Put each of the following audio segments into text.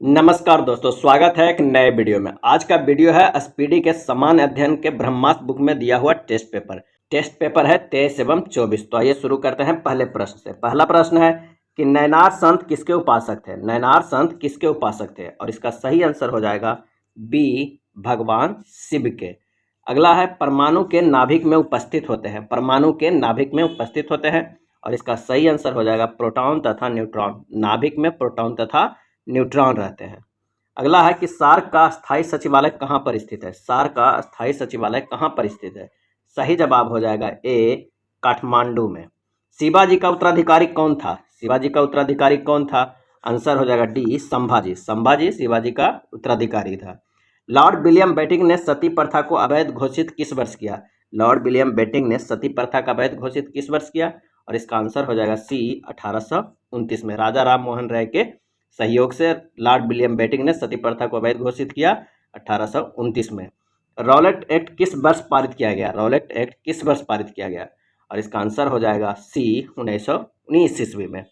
नमस्कार दोस्तों, स्वागत है एक नए वीडियो में। आज का वीडियो है स्पीडी के सामान्य अध्ययन के ब्रह्मास्त्र बुक में दिया हुआ टेस्ट पेपर। टेस्ट पेपर है 23 एवं 24। तो आइए शुरू करते हैं पहले प्रश्न से। पहला प्रश्न है कि नैनार संत किसके उपासक थे। नैनार संत किसके उपासक थे, और इसका सही आंसर हो जाएगा बी, भगवान शिव के। अगला है परमाणु के नाभिक में उपस्थित होते हैं। परमाणु के नाभिक में उपस्थित होते हैं, और इसका सही आंसर हो जाएगा प्रोटॉन तथा न्यूट्रॉन। नाभिक में प्रोटॉन तथा न्यूट्रॉन रहते हैं। अगला है कि सार्क का स्थायी सचिवालय कहाँ पर स्थित है। सार्क का स्थायी सचिवालय कहाँ पर स्थित है। सही जवाब हो जाएगा ए, काठमांडू में। शिवाजी का उत्तराधिकारी कौन था। शिवाजी का उत्तराधिकारी कौन था। आंसर हो जाएगा डी, संभाजी। संभाजी शिवाजी का उत्तराधिकारी था। लॉर्ड विलियम बेटिंग ने सती प्रथा को अवैध घोषित किस वर्ष किया। लॉर्ड विलियम बेटिंग ने सती प्रथा का अवैध घोषित किस वर्ष किया, और इसका आंसर हो जाएगा सी, 1829 में। राजा राम मोहन राय के सहयोग से लॉर्ड विलियम बेटिंग ने सती प्रथा को अवैध घोषित किया 1829 में। रॉलेट एक्ट किस वर्ष पारित किया गया। रॉलेट एक्ट किस वर्ष पारित किया गया, और इसका आंसर हो जाएगा सी, 1919 ईस्वी में।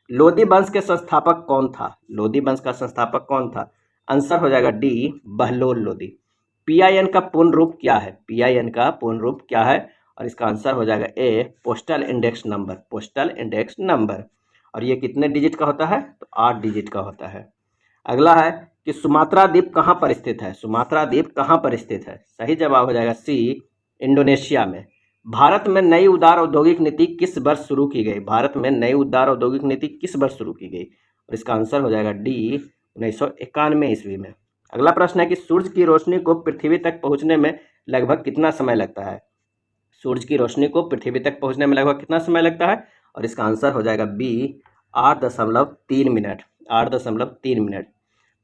लोधी वंश के संस्थापक कौन था। लोधी वंश का संस्थापक कौन था। आंसर हो जाएगा डी, बहलोल लोधी। पीआईएन का पूर्ण रूप क्या है। पीआईएन का पूर्ण रूप क्या है, और इसका आंसर हो जाएगा A, postal index number. Postal index number. और ये कितने डिजिट का होता है, तो 8 डिजिट का होता है। अगला है कि सुमात्रा द्वीप कहाँ पर स्थित है। सुमात्रा द्वीप कहाँ पर स्थित है। सही जवाब हो जाएगा सी, इंडोनेशिया में। भारत में नई उदार औद्योगिक नीति किस वर्ष शुरू की गई। भारत में नई उदार औद्योगिक नीति किस वर्ष शुरू की गई, और इसका आंसर हो जाएगा डी, 1991 ईस्वी में। अगला प्रश्न है कि सूर्य की रोशनी को पृथ्वी तक पहुँचने में लगभग कितना समय लगता है। सूरज की रोशनी को पृथ्वी तक पहुंचने में लगभग कितना समय लगता है, और इसका आंसर हो जाएगा बी, 8.3 मिनट। 8.3 मिनट।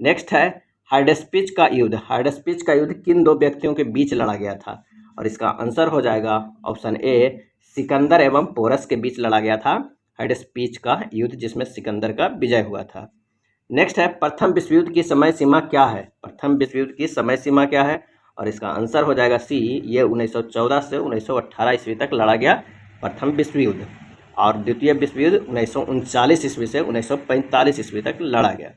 नेक्स्ट है हाइडेस्पिच का युद्ध। हाइडेस्पिच का युद्ध किन दो व्यक्तियों के बीच लड़ा गया था, और इसका आंसर हो जाएगा ऑप्शन ए, सिकंदर एवं पोरस के बीच लड़ा गया था हाइडेस्पिच का युद्ध, जिसमें सिकंदर का विजय हुआ था। नेक्स्ट है प्रथम विश्व युद्ध की समय सीमा क्या है। प्रथम विश्व युद्ध की समय सीमा क्या है, और इसका आंसर हो जाएगा सी, ये 1914 से 1918 ईस्वी तक लड़ा गया प्रथम विश्व युद्ध, और द्वितीय विश्व युद्ध 1939 ईस्वी से 1945 ईस्वी तक लड़ा गया।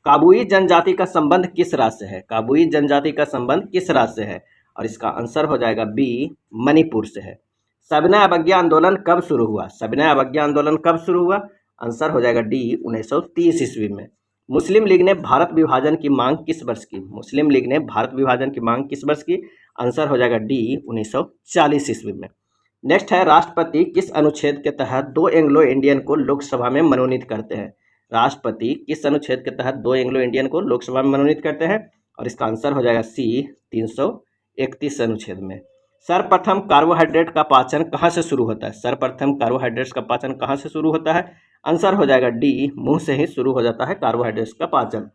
काबुई जनजाति का संबंध किस राज्य से है। काबुई जनजाति का संबंध किस राज्य से है, और इसका आंसर हो जाएगा बी, मणिपुर से है। सविनय अवज्ञा आंदोलन कब शुरू हुआ। सविनय अवज्ञा आंदोलन कब शुरू हुआ, आंसर हो जाएगा डी, 1930 ईस्वी में। मुस्लिम लीग ने भारत विभाजन की मांग किस वर्ष की। मुस्लिम लीग ने भारत विभाजन की मांग किस वर्ष की, आंसर हो जाएगा डी, 1940 ईस्वी में। नेक्स्ट है राष्ट्रपति किस अनुच्छेद के तहत दो एंग्लो इंडियन को लोकसभा में मनोनीत करते हैं। राष्ट्रपति किस अनुच्छेद के तहत दो एंग्लो इंडियन को लोकसभा में मनोनीत करते हैं, और इसका आंसर हो जाएगा सी, 331 अनुच्छेद में। सर्वप्रथम कार्बोहाइड्रेट का पाचन कहाँ से शुरू होता है। सर्वप्रथम कार्बोहाइड्रेट्स का पाचन कहाँ से शुरू होता है, आंसर हो जाएगा डी, मुंह से ही शुरू हो जाता है कार्बोहाइड्रेट्स का पाचन।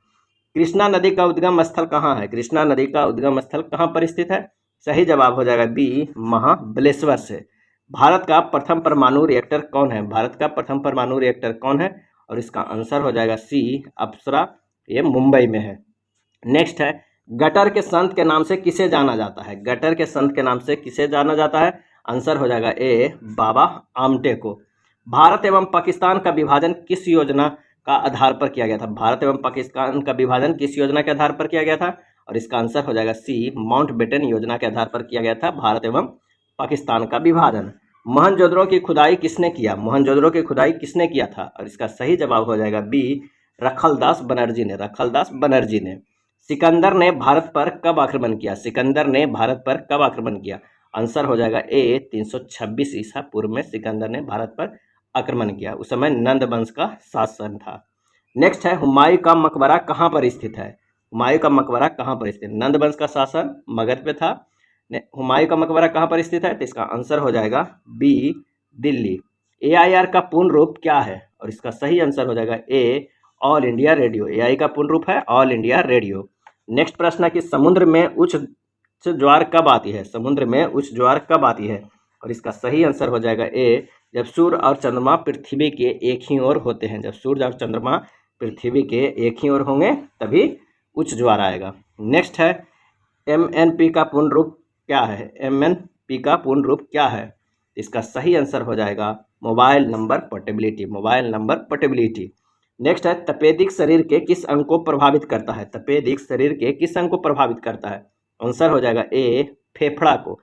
कृष्णा नदी का उद्गम स्थल कहाँ है। कृष्णा नदी का उद्गम स्थल कहाँ पर स्थित है। सही जवाब हो जाएगा बी, महाबलेश्वर से। भारत का प्रथम परमाणु रिएक्टर कौन है। भारत का प्रथम परमाणु रिएक्टर कौन है, और इसका आंसर हो जाएगा सी, अप्सरा, ये मुंबई में है। नेक्स्ट है गटर के संत के नाम से किसे जाना जाता है। गटर के संत के नाम से किसे जाना जाता है, आंसर हो जाएगा ए, बाबा आमटे को। भारत एवं पाकिस्तान का विभाजन किस योजना का आधार पर किया गया था। भारत एवं पाकिस्तान का विभाजन किस योजना के आधार पर किया गया था, और इसका आंसर हो जाएगा सी, माउंटबेटन योजना के आधार पर किया गया था भारत एवं पाकिस्तान का विभाजन। मोहनजोदड़ो की खुदाई किसने किया। मोहनजोदड़ो की खुदाई किसने किया था, और इसका सही जवाब हो जाएगा बी, रखलदास बनर्जी ने। रखलदास बनर्जी ने। सिकंदर ने भारत पर कब आक्रमण किया। सिकंदर ने भारत पर कब आक्रमण किया, आंसर हो जाएगा ए, 326 ईसा पूर्व में सिकंदर ने भारत पर आक्रमण किया। उस समय नंद वंश का शासन था। नेक्स्ट है हुमायूं का मकबरा कहाँ पर स्थित है। हुमायूं का मकबरा कहाँ पर स्थित है। नंद वंश का शासन मगध पे था। हुमायूं का मकबरा कहाँ पर स्थित है, तो इसका आंसर हो जाएगा बी, दिल्ली। एआईआर का पूर्ण रूप क्या है, और इसका सही आंसर हो जाएगा ए, ऑल इंडिया रेडियो। एआई का पूर्ण रूप है ऑल इंडिया रेडियो। नेक्स्ट प्रश्न है कि समुद्र में उच्च ज्वार कब आती है। समुद्र में उच्च ज्वार कब आती है, और इसका सही आंसर हो जाएगा ए, जब सूर्य और चंद्रमा पृथ्वी के एक ही ओर होते हैं। जब सूर्य और चंद्रमा पृथ्वी के एक ही ओर होंगे तभी उच्च ज्वार आएगा। नेक्स्ट है एमएनपी का पूर्ण रूप क्या है। एमएनपी का पूर्ण रूप क्या है, इसका सही आंसर हो जाएगा mobile number portability. Mobile number portability. Next है तपेदिक शरीर के किस अंग को प्रभावित करता है? तपेदिक शरीर के किस अंग को प्रभावित करता है? आंसर हो जाएगा ए फेफड़ा को।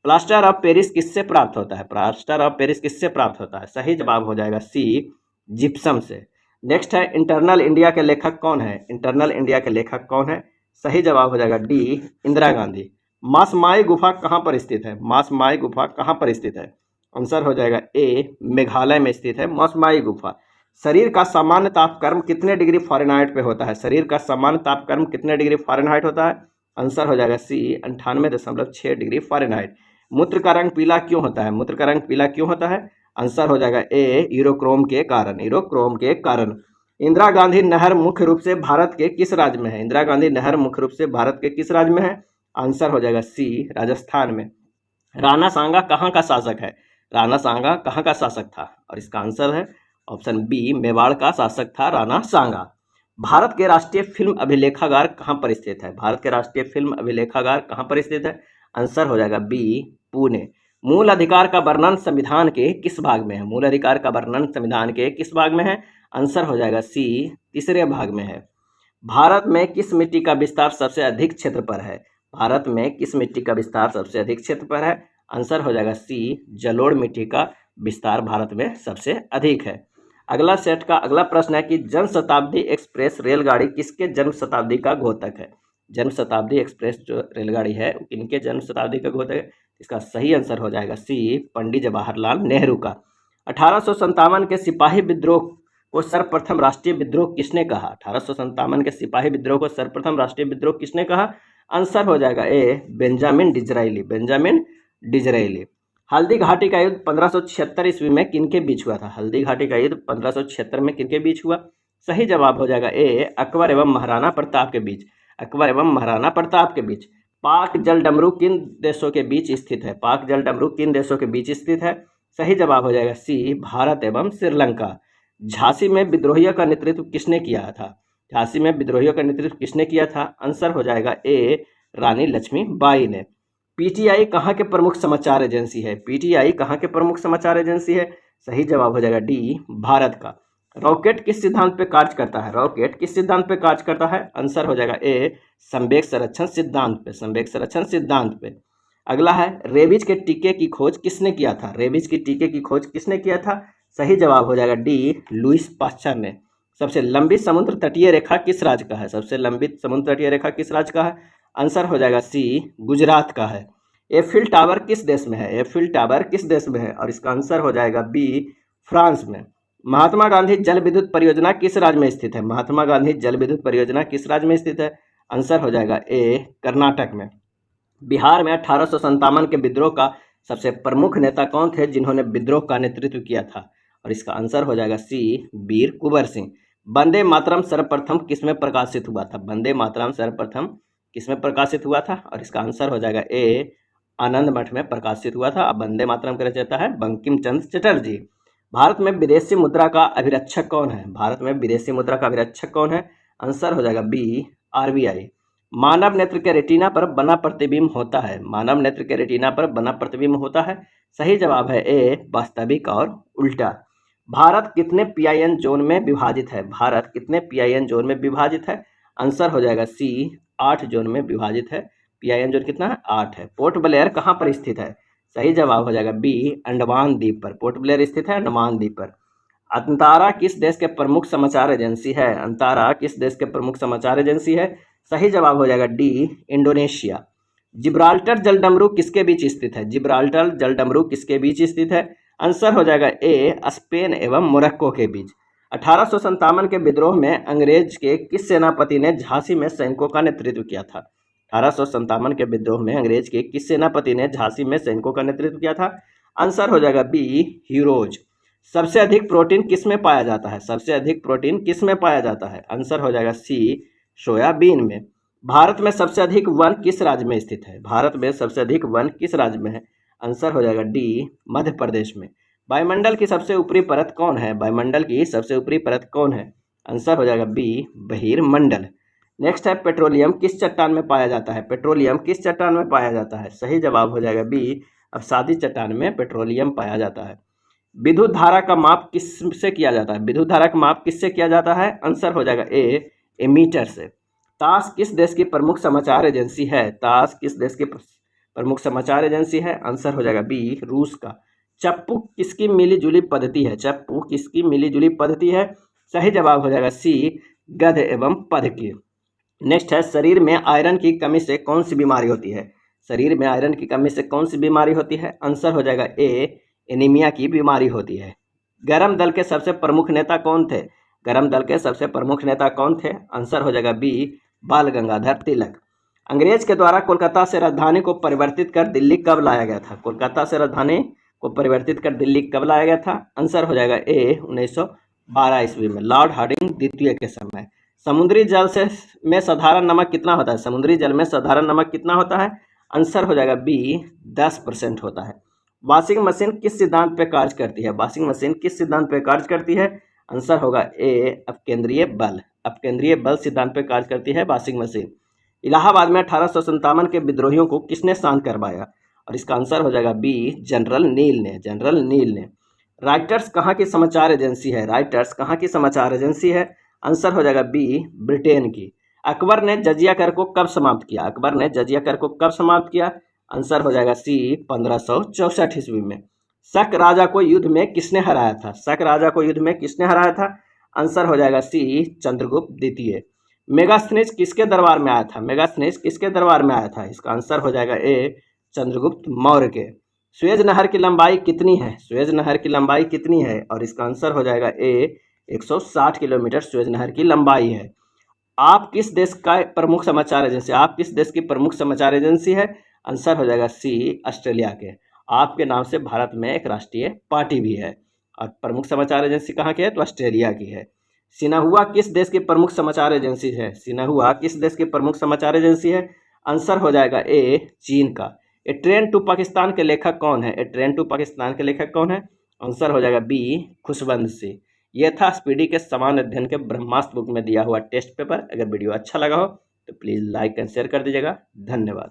प्लास्टर ऑफ पेरिस किससे प्राप्त होता है? प्लास्टर ऑफ पेरिस किससे प्राप्त होता है? सही जवाब हो जाएगा सी जिप्सम से। नेक्स्ट है इंटरनल इंडिया के लेखक कौन है? इंटरनल इंडिया के लेखक कौन है? सही जवाब हो जाएगा डी इंदिरा गांधी। मासमाई गुफा कहाँ पर स्थित है? मासमाई गुफा कहाँ पर स्थित है? आंसर हो जाएगा ए मेघालय में स्थित है मासमाई गुफा। शरीर का सामान्य तापक्रम कितने डिग्री फ़ारेनहाइट पे होता है? शरीर का सामान्य तापक्रम कितने डिग्री फ़ारेनहाइट होता है? आंसर हो जाएगा सी 98.6 डिग्री फ़ारेनहाइट। मूत्र का रंग पीला क्यों होता है? मूत्र का रंग पीला क्यों होता है? आंसर हो जाएगा ए यूरोक्रोम के कारण। यूरोक्रोम के कारण। इंदिरा गांधी नहर मुख्य रूप से भारत के किस राज्य में है? इंदिरा गांधी नहर मुख्य रूप से भारत के किस राज्य में है? आंसर हो जाएगा सी राजस्थान में। राणा सांगा कहाँ का शासक है? राणा सांगा कहाँ का शासक था? और इसका आंसर है ऑप्शन बी मेवाड़ का शासक था राणा सांगा। भारत के राष्ट्रीय फिल्म अभिलेखागार कहाँ पर स्थित है? भारत के राष्ट्रीय फिल्म अभिलेखागार कहाँ पर स्थित है? आंसर हो जाएगा बी पुणे। मूल अधिकार का वर्णन संविधान के किस भाग में है? मूल अधिकार का वर्णन संविधान के किस भाग में है? आंसर हो जाएगा सी तीसरे भाग में है। भारत में किस मिट्टी का विस्तार सबसे अधिक क्षेत्र पर है? भारत में किस मिट्टी का विस्तार सबसे अधिक क्षेत्र पर है? आंसर हो जाएगा सी जलोढ़ मिट्टी का विस्तार भारत में सबसे अधिक है। अगला सेट का अगला प्रश्न है कि जन शताब्दी एक्सप्रेस रेलगाड़ी किसके जन्म शताब्दी का घोतक है? जन्म शताब्दी एक्सप्रेस जो रेलगाड़ी है किनके जन्म शताब्दी का घोतक है? इसका सही आंसर हो जाएगा सी पंडित जवाहरलाल नेहरू का। 1857 के सिपाही विद्रोह को सर्वप्रथम राष्ट्रीय विद्रोह किसने कहा? 1857 के सिपाही विद्रोह को सर्वप्रथम राष्ट्रीय विद्रोह किसने कहा? आंसर हो जाएगा ए Benjamin Disraeli. Benjamin Disraeli. Haldi Ghati का युद्ध 1576 ईस्वी में किनके बीच हुआ था? हल्दी घाटी का युद्ध 1576 में किनके बीच हुआ? सही जवाब हो जाएगा ए अकबर एवं महाराणा प्रताप के बीच। अकबर एवं महाराणा प्रताप के बीच। पाक जल डमरू किन देशों के बीच स्थित है? पाक जल डमरू किन देशों के बीच स्थित है? सही जवाब हो जाएगा सी भारत एवं श्रीलंका। झांसी में विद्रोहियों का नेतृत्व किसने किया था? झांसी में विद्रोहियों का नेतृत्व किसने किया था? आंसर हो जाएगा ए रानी लक्ष्मीबाई ने। पीटीआई कहाँ के प्रमुख समाचार एजेंसी है? पीटीआई कहाँ के प्रमुख समाचार एजेंसी है? सही जवाब हो जाएगा डी भारत का। रॉकेट किस सिद्धांत पे कार्य करता है? रॉकेट किस सिद्धांत पे कार्य करता है? आंसर हो जाएगा ए संवेग संरक्षण सिद्धांत पे। संवेग संरक्षण सिद्धांत पे। अगला है रेबीज के टीके की खोज किसने किया था? रेबीज की टीके की खोज किसने किया था? सही जवाब हो जाएगा डी लुईस पास्चर ने। सबसे लंबी समुद्र तटीय रेखा किस राज्य का है? सबसे लंबी समुद्र तटीय रेखा किस राज्य का है? आंसर हो जाएगा सी गुजरात का है। एफिल टावर किस देश में है? एफिल टावर किस देश में है? और इसका आंसर हो जाएगा बी फ्रांस में। महात्मा गांधी जल विद्युत परियोजना किस राज्य में स्थित है? महात्मा गांधी जल विद्युत परियोजना किस राज्य में स्थित है? आंसर हो जाएगा ए कर्नाटक में। बिहार में 1857 के विद्रोह का सबसे प्रमुख नेता कौन थे जिन्होंने विद्रोह का नेतृत्व किया था? और इसका आंसर हो जाएगा सी वीर कुंवर सिंह। वंदे मातरम सर्वप्रथम किसमें प्रकाशित हुआ था? वंदे मातरम सर्वप्रथम किसमें प्रकाशित हुआ था? और इसका आंसर हो जाएगा ए आनंद मठ में प्रकाशित हुआ था। अब वंदे मातरम का रचयिता है बंकिम चंद्र चटर्जी। भारत में विदेशी मुद्रा का अभिरक्षक कौन है? भारत में विदेशी मुद्रा का अभिरक्षक कौन है? आंसर हो जाएगा बी आरबीआई। मानव नेत्र के रेटिना पर बना प्रतिबिंब होता है। मानव नेत्र के रेटिना पर बना प्रतिबिंब होता है। सही जवाब है ए वास्तविक और उल्टा। भारत कितने पीआईएन जोन में विभाजित है? भारत कितने पीआईएन जोन में विभाजित है? आंसर हो जाएगा सी 8 जोन में विभाजित है। पीआईएन जोन कितना है? 8 है। पोर्ट ब्लेयर कहाँ पर स्थित है? सही जवाब हो जाएगा बी अंडमान द्वीप पर। पोर्ट ब्लेयर स्थित है अंडमान द्वीप पर। अंतारा किस देश के प्रमुख समाचार एजेंसी है? अंतारा किस देश के प्रमुख समाचार एजेंसी है? सही जवाब हो जाएगा डी इंडोनेशिया। जिब्राल्टर जलडमरू किसके बीच स्थित है? जिब्राल्टर जलडमरू किसके बीच स्थित है? आंसर हो जाएगा ए स्पेन एवं मोरक्को के बीच। 1857 के विद्रोह में अंग्रेज के किस सेनापति ने झांसी में सैनिकों का नेतृत्व किया था? 1857 के विद्रोह में अंग्रेज के किस सेनापति ने झांसी में सैनिकों का नेतृत्व किया था? आंसर हो जाएगा बी हीरोज। सबसे अधिक प्रोटीन किस में पाया जाता है? सबसे अधिक प्रोटीन किस में पाया जाता है? आंसर हो जाएगा सी सोयाबीन में। भारत में सबसे अधिक वन किस राज्य में स्थित है? भारत में सबसे अधिक वन किस राज्य में है? आंसर हो जाएगा डी मध्य प्रदेश में। वायुमंडल की सबसे ऊपरी परत कौन है? वायुमंडल की सबसे ऊपरी परत कौन है? आंसर हो जाएगा बी बहिर्मंडल। नेक्स्ट है पेट्रोलियम किस चट्टान में पाया जाता है? पेट्रोलियम किस चट्टान में पाया जाता है? सही जवाब हो जाएगा बी अवसादी चट्टान में पेट्रोलियम पाया जाता है। विद्युत धारा का माप किससे किया जाता है? विद्युत धारा का माप किससे किया जाता है? आंसर हो जाएगा ए एमीटर से। ताश किस देश की प्रमुख समाचार एजेंसी है? ताश किस देश की प्रमुख समाचार एजेंसी है? आंसर हो जाएगा बी रूस का। चप्पू किसकी मिलीजुली पद्धति है? चप्पू किसकी मिलीजुली पद्धति है? सही जवाब हो जाएगा सी गध एवं पद की। नेक्स्ट है, शरीर में आयरन की कमी से कौन सी बीमारी होती है? शरीर में आयरन की कमी से कौन सी बीमारी होती है? आंसर हो जाएगा ए एनीमिया की बीमारी होती है। गरम दल के सबसे प्रमुख नेता कौन थे? गरम दल के सबसे प्रमुख नेता कौन थे? आंसर हो जाएगा बी बाल गंगाधर तिलक। अंग्रेज के द्वारा कोलकाता से राजधानी को परिवर्तित कर दिल्ली कब लाया गया था? कोलकाता से राजधानी को परिवर्तित कर दिल्ली कब लाया गया था? आंसर हो जाएगा ए 1912 ईस्वी में, लॉर्ड हार्डिंग द्वितीय के समय। समुद्री जल से में साधारण नमक कितना होता है? समुद्री जल में साधारण नमक कितना होता है? आंसर हो जाएगा बी 10% होता है। वॉशिंग मशीन किस सिद्धांत पे कार्य करती है? वॉशिंग मशीन किस सिद्धांत पे कार्य करती है? आंसर होगा ए अपकेंद्रीय बल। अपकेंद्रीय बल सिद्धांत पे कार्य करती है वॉशिंग मशीन। इलाहाबाद में 1857 के विद्रोहियों को किसने शांत करवाया? और इसका आंसर हो जाएगा बी जनरल नील ने। जनरल नील ने। राइटर्स कहाँ की समाचार एजेंसी है? राइटर्स कहाँ की समाचार एजेंसी है? आंसर हो जाएगा बी ब्रिटेन की। अकबर ने जजिया कर को कब समाप्त किया? अकबर ने जजिया कर को कब समाप्त किया? आंसर हो जाएगा सी 1564 ईस्वी में। शक राजा को युद्ध में किसने हराया था? शक राजा को युद्ध में किसने हराया था? आंसर हो जाएगा सी चंद्रगुप्त द्वितीय। मेगास्थनीज किसके दरबार में आया था? मेगास्थनीज किसके दरबार में आया था? इसका आंसर हो जाएगा ए चंद्रगुप्त मौर्य के। सुएज नहर की लंबाई कितनी है? सुएज नहर की लंबाई कितनी है? और इसका आंसर हो जाएगा ए 160 किलोमीटर सुएज नहर की लंबाई है। आप किस देश का प्रमुख समाचार एजेंसी? आप किस देश की प्रमुख समाचार एजेंसी है? आंसर हो जाएगा सी ऑस्ट्रेलिया के। आपके नाम से भारत में एक राष्ट्रीय पार्टी भी है और प्रमुख समाचार एजेंसी कहाँ की है? तो ऑस्ट्रेलिया की है। सिन्हुआ किस देश की प्रमुख समाचार एजेंसी है? सिन्हुआ किस देश की प्रमुख समाचार एजेंसी है? आंसर हो जाएगा ए चीन का। ए ट्रेन टू पाकिस्तान के लेखक कौन है? ए ट्रेन टू पाकिस्तान के लेखक कौन है? आंसर हो जाएगा बी खुशवंत सिंह। यह था स्पीडी के समान अध्ययन के ब्रह्मास्त्र बुक में दिया हुआ टेस्ट पेपर। अगर वीडियो अच्छा लगा हो तो प्लीज़ लाइक एंड शेयर कर दीजिएगा। धन्यवाद।